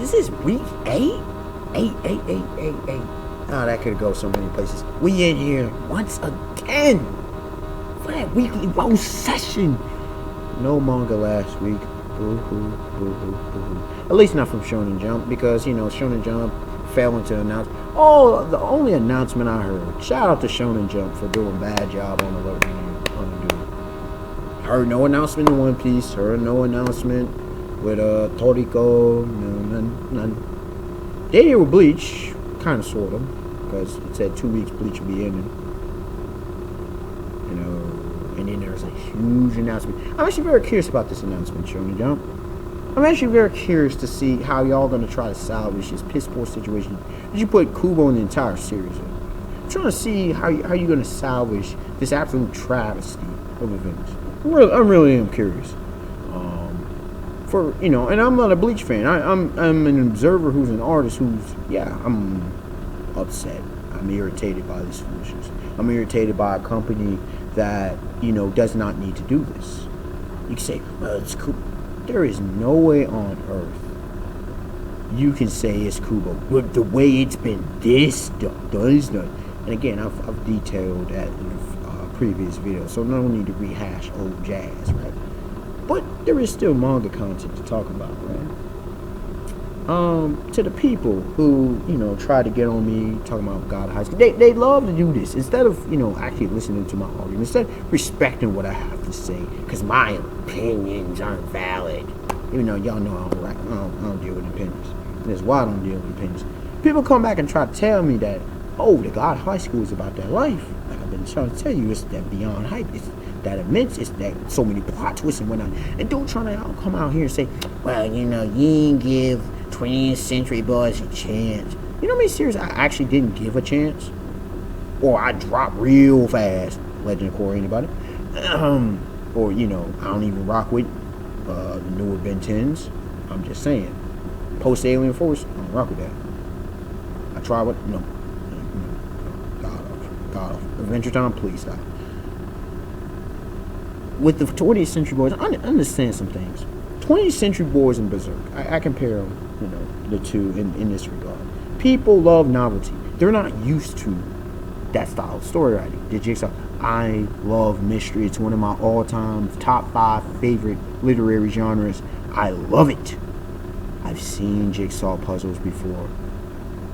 This is week 8? 8. Oh, that could go so many places. We in here once again for that weekly roast session. No manga last week. Boo-hoo, boo-hoo, boo-hoo. At least not from Shonen Jump, because, Shonen Jump failing to announce. Oh, the only announcement I heard. Shout out to Shonen Jump for doing a bad job on alerting on the dude. Heard no announcement in One Piece. Heard no announcement with Toriko. None. They did with Bleach, kind of, sort of, because it said 2 weeks Bleach will be ending. And then there's a huge announcement. I'm actually very curious about this announcement, Shonen Jump. I'm actually very curious to see how y'all gonna try to salvage this piss poor situation. Did you put Kubo in the entire series? I'm trying to see how you gonna salvage this absolute travesty of events. I really am curious. And I'm not a Bleach fan. I'm an observer who's an artist I'm upset. I'm irritated by this foolishness. I'm irritated by a company that, does not need to do this. You can say, well, it's Kubo. There is no way on earth you can say it's Kubo. But the way it's been done. And again, I've detailed that in a previous video, so no need to rehash old jazz, right? But there is still manga content to talk about, right? To the people who, try to get on me talking about God High School, they love to do this. Instead of, actually listening to my argument, instead of respecting what I have to say, because my opinions aren't valid. Even though y'all know I don't deal with opinions. That's why I don't deal with opinions. People come back and try to tell me that, the God High School is about that life. Like I've been trying to tell you, it's that beyond hype. It's that immense, it's that so many plot twists and whatnot. And don't try to come out here and say, well, you didn't give 20th Century Boys a chance. You know how many series I actually didn't give a chance? Or I dropped real fast. Legend of Korra, anybody? Or, I don't even rock with the newer Ben 10s. I'm just saying. Post Alien Force, I don't rock with that. I try with, no. God off. Adventure Time, please stop. With the 20th Century Boys, I understand some things. 20th Century Boys and Berserk, I compare them, the two in this regard. People love novelty. They're not used to that style of story writing. The Jigsaw, I love mystery. It's one of my all-time top 5 favorite literary genres. I love it. I've seen Jigsaw puzzles before.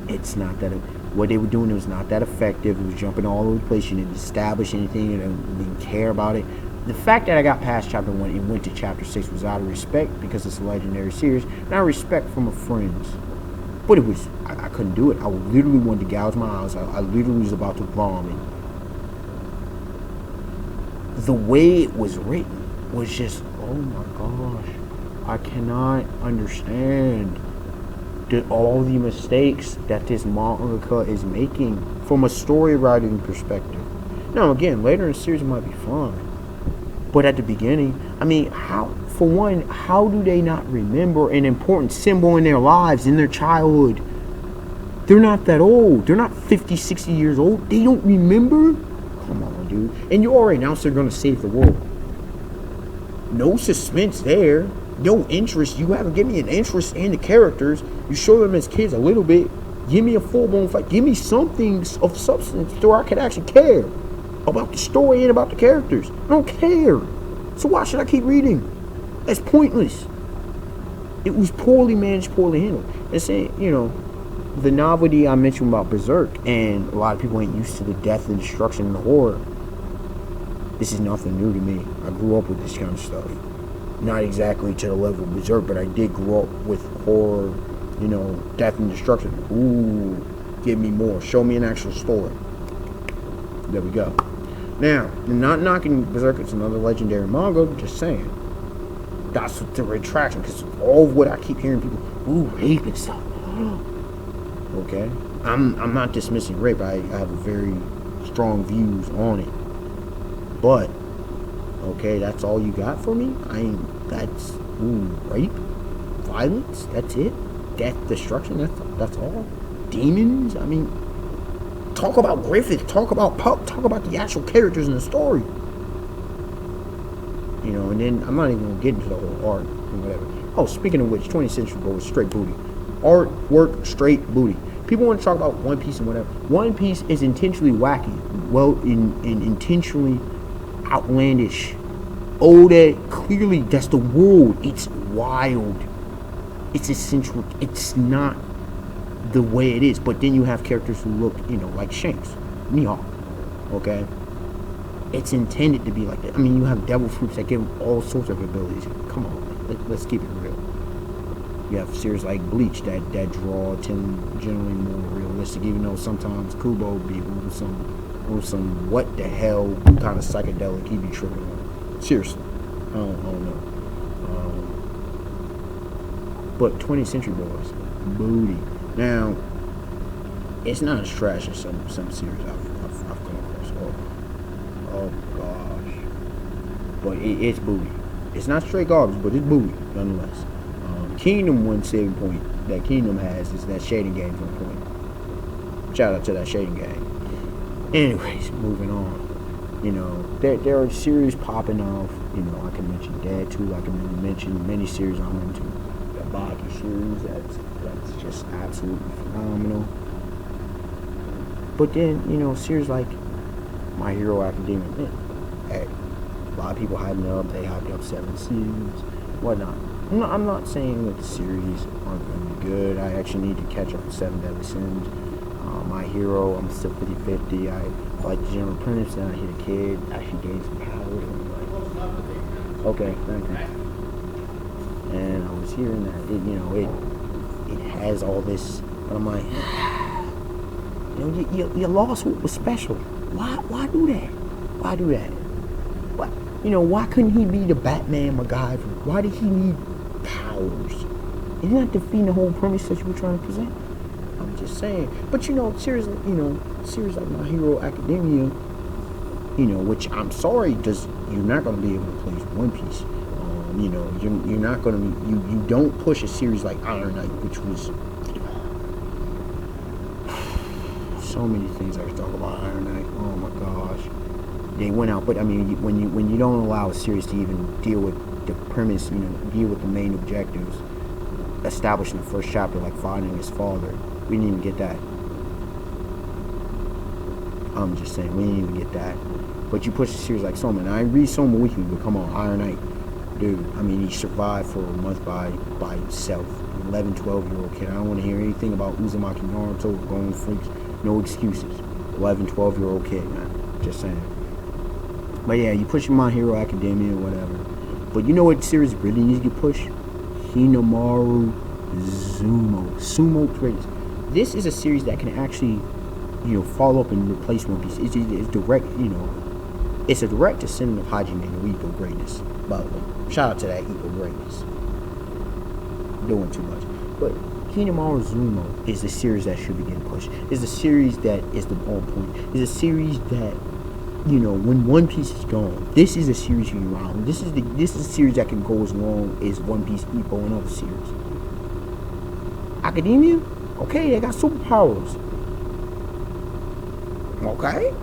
It's not that... What they were doing was not that effective. It was jumping all over the place. You didn't establish anything. You didn't care about it. The fact that I got past chapter 1 and went to chapter 6 was out of respect because it's a legendary series, and out of respect from my friends. But it was, I couldn't do it. I literally wanted to gouge my eyes. I literally was about to vomit. The way it was written was just, oh my gosh, I cannot understand all the mistakes that this mangaka is making from a story writing perspective. Now again, later in the series it might be fun. But at the beginning, how do they not remember an important symbol in their lives, in their childhood? They're not that old. They're not 50, 60 years old. They don't remember? Come on, dude. And you already announced they're going to save the world. No suspense there. No interest. You haven't given me an interest in the characters. You show them as kids a little bit. Give me a full-blown fight. Give me something of substance so I could actually care about the story and about the characters. I don't care. So why should I keep reading? That's pointless. It was poorly managed, poorly handled. And saying, the novelty I mentioned about Berserk, and a lot of people ain't used to the death and destruction and the horror. This is nothing new to me. I grew up with this kind of stuff. Not exactly to the level of Berserk, but I did grow up with horror, death and destruction. Ooh, give me more. Show me an actual story. There we go. Now, I'm not knocking Berserk. It's another legendary manga. Just saying. That's the retraction. Because all of what I keep hearing people, rape and stuff. Okay? I'm not dismissing rape. I have very strong views on it. But, okay, that's all you got for me? That's, rape? Violence? That's it? Death, destruction? That's all? Demons? Talk about Griffith, talk about Puck, talk about the actual characters in the story. And then I'm not even going to get into the whole art and whatever. Oh, speaking of which, 20th Century Boys, straight booty. artwork, straight booty. People want to talk about One Piece and whatever. One Piece is intentionally wacky, intentionally outlandish. Oh, that clearly that's the world. It's wild. It's eccentric. It's not the way it is. But then you have characters who look, like Shanks, Mihawk. Okay, it's intended to be like that. I mean, you have devil fruits that give all sorts of abilities. Come on, let's keep it real. You have series like Bleach that draw generally more realistic, even though sometimes Kubo be on some what the hell kind of psychedelic he be tripping on. Seriously, I don't know. But 20th Century Boys, booty. Now, it's not as trash as some series I've come across. Oh gosh, but it's booty. It's not straight garbage, but it's booty nonetheless. Kingdom, one saving point that Kingdom has is that shading game from point. Shout out to that shading game. Anyways, moving on. There are series popping off. I can mention Dad 2. I can mention many series I'm into. The Baki series, that's just absolutely phenomenal. But then, series like My Hero Academia, hey, a lot of people hyping it up. They hyped up 7 seasons, whatnot. I'm not saying that the series aren't going to be good. I actually need to catch up with 7 Deadly Sins. My Hero, I'm still 50-50. I like the General Apprentice, then I hit a kid, actually gained some powers. And I'm like, okay, thank you. And I was hearing that it has all this, but I'm like, you lost what was special. Why do that? Why do that? Why couldn't he be the Batman MacGyver? Why did he need powers? Isn't that defeating the whole premise that you were trying to present? I'm just saying. But series like My Hero Academia, which I'm sorry, you're not going to be able to play One Piece. You're not going to be, you don't push a series like Iron Knight, which was so many things I could talk about Iron Knight. Oh my gosh. They went out, but I mean, when you don't allow a series to even deal with the premise, deal with the main objectives, establishing the first chapter, like finding his father, we didn't even get that. I'm just saying, we didn't even get that. But you push a series like Soma, and I read Soma weekly, but come on, Iron Knight, dude. I mean, he survived for a month by himself. 11, 12-year-old kid. I don't want to hear anything about Uzumaki Naruto or Golden Freaks. No excuses. 11, 12-year-old kid, man. Just saying. But yeah, you push My Hero Academia or whatever. But you know what series really needs to get pushed? Hinamaru Sumo Traders. This is a series that can actually, follow up and replace One Piece. It's direct, it's a direct descendant of Hajime no Ippo greatness. By the way, shout out to that Ippo greatness. Doing too much. But Hinamaru Zumo is the series that should be getting pushed. It's a series that is the on point. It's a series that, when One Piece is gone, this is a series you can ride on. This is a series that can go as long as One Piece, Ippo, and other series. Academia, okay, they got superpowers. Okay,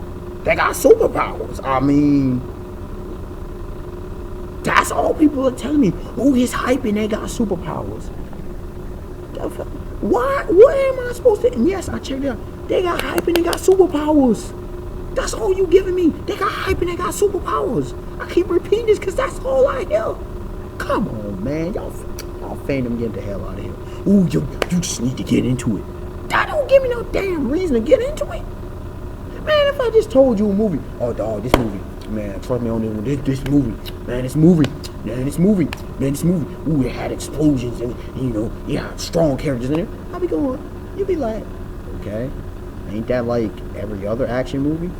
they got superpowers. I mean, that's all people are telling me. Oh, he's hyping. They got superpowers. Why? What am I supposed to? And yes, I checked it out. They got hype and they got superpowers. That's all you giving me. They got hype and they got superpowers. I keep repeating this because that's all I hear. Come on, man. Y'all fandom get the hell out of here. Ooh, you just need to get into it. That don't give me no damn reason to get into it. Man, if I just told you a movie, oh dog, this movie, man, trust me on this movie, man, this movie, ooh, it had explosions and yeah, strong characters in there. I'll be going, you'll be like, okay, ain't that like every other action movie?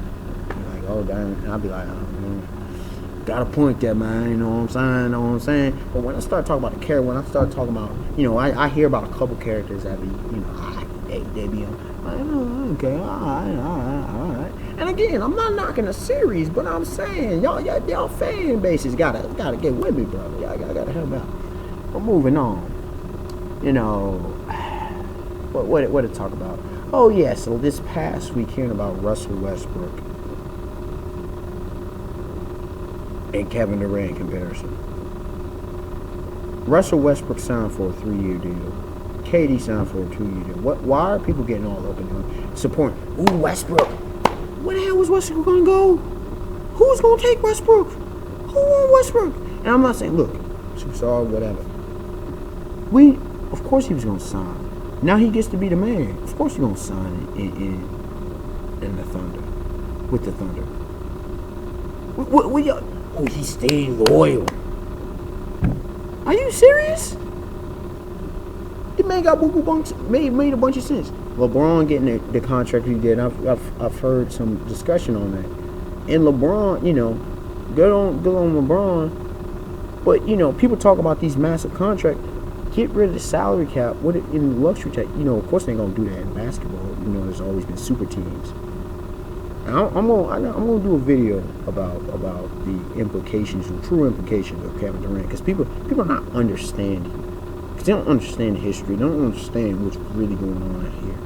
You're like, oh damn, and I'll be like, oh man, got a point there, man, you know what I'm saying? But when I start talking about the character, when I start talking about, I hear about a couple characters that be, they be on. Okay, all right. And again, I'm not knocking the series, but I'm saying y'all fan bases gotta get with me, brother. Y'all gotta help out. But moving on, what to talk about? Oh yeah, so this past week hearing about Russell Westbrook and Kevin Durant comparison. Russell Westbrook signed for a 3-year deal. KD signed for a 2-year deal. Why are people getting all up and down supporting? Ooh, Westbrook. Where the hell was Westbrook gonna go? Who's gonna take Westbrook? Who want Westbrook? And I'm not saying, look, superstar, whatever. Of course he was gonna sign. Now he gets to be the man. Of course he's gonna sign in the Thunder, with the Thunder. What y'all? Oh, he stayed loyal. Are you serious? The man got boo bunks, made a bunch of sense. LeBron getting the contract he did. I've heard some discussion on that. And LeBron, good on LeBron. But people talk about these massive contracts. Get rid of the salary cap. What in luxury tax? Of course they ain't gonna do that in basketball. There's always been super teams. I'm gonna do a video about the implications, the true implications of Kevin Durant, because people are not understanding, because they don't understand the history, they don't understand what's really going on out here.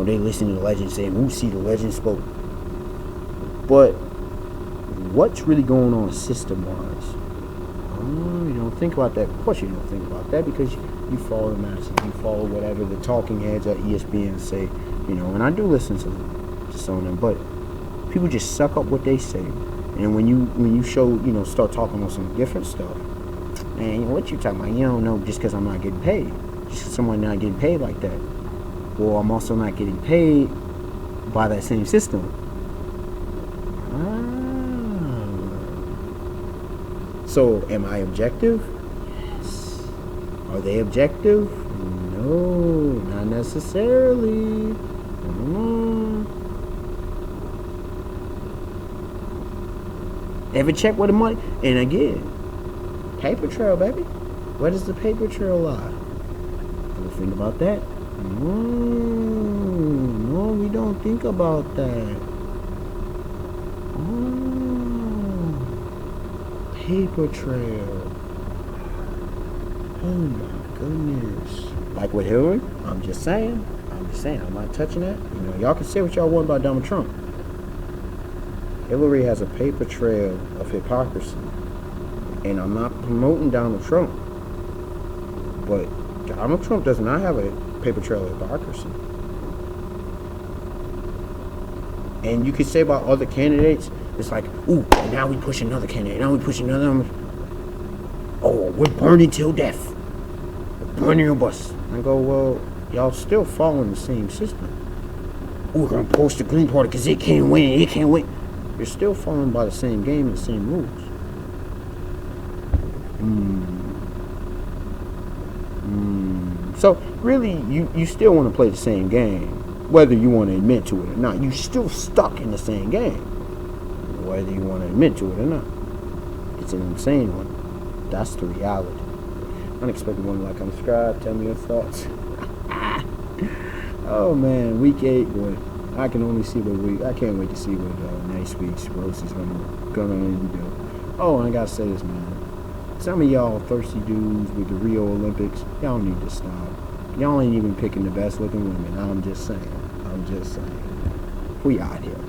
They listen to the legend saying, "Ooh, see, the legend spoke," but what's really going on system-wise? You don't think about that. Of course, you don't think about that because you follow the masses, you follow whatever the talking heads at ESPN say, And I do listen to some of them, but people just suck up what they say. And when you show, start talking on some different stuff, man, what you talking about? You don't know just because I'm not getting paid, just because someone not getting paid like that. Well, I'm also not getting paid by that same system. So, am I objective? Yes. Are they objective? No, not necessarily. Ever check where the money? And again, paper trail, baby. Where does the paper trail lie? Ever think about that? No, we don't think about that. Paper trail. Oh my goodness. Like with Hillary, I'm just saying, I'm not touching that. Y'all can say what y'all want about Donald Trump. Hillary has a paper trail of hypocrisy. And I'm not promoting Donald Trump. But Donald Trump does not have a paper trail of hypocrisy. And you could say about other candidates, it's like, ooh, now we push another candidate. Now we push another. Oh, we're burning till death. We're burning your bus. I go, well, y'all still following the same system. Ooh, we're going to post the Green Party because it can't win. It can't win. You're still following by the same game and the same rules. So, really, you still want to play the same game, whether you want to admit to it or not. You're still stuck in the same game, whether you want to admit to it or not. It's an insane one. That's the reality. Unexpected one, like and subscribe. Tell me your thoughts. Oh man, week 8, boy. I can only see I can't wait to see what next week's roast is gonna do. Oh, and I gotta say this, man. Some of y'all thirsty dudes with the Rio Olympics, y'all need to stop. Y'all ain't even picking the best looking women. I'm just saying. We out here.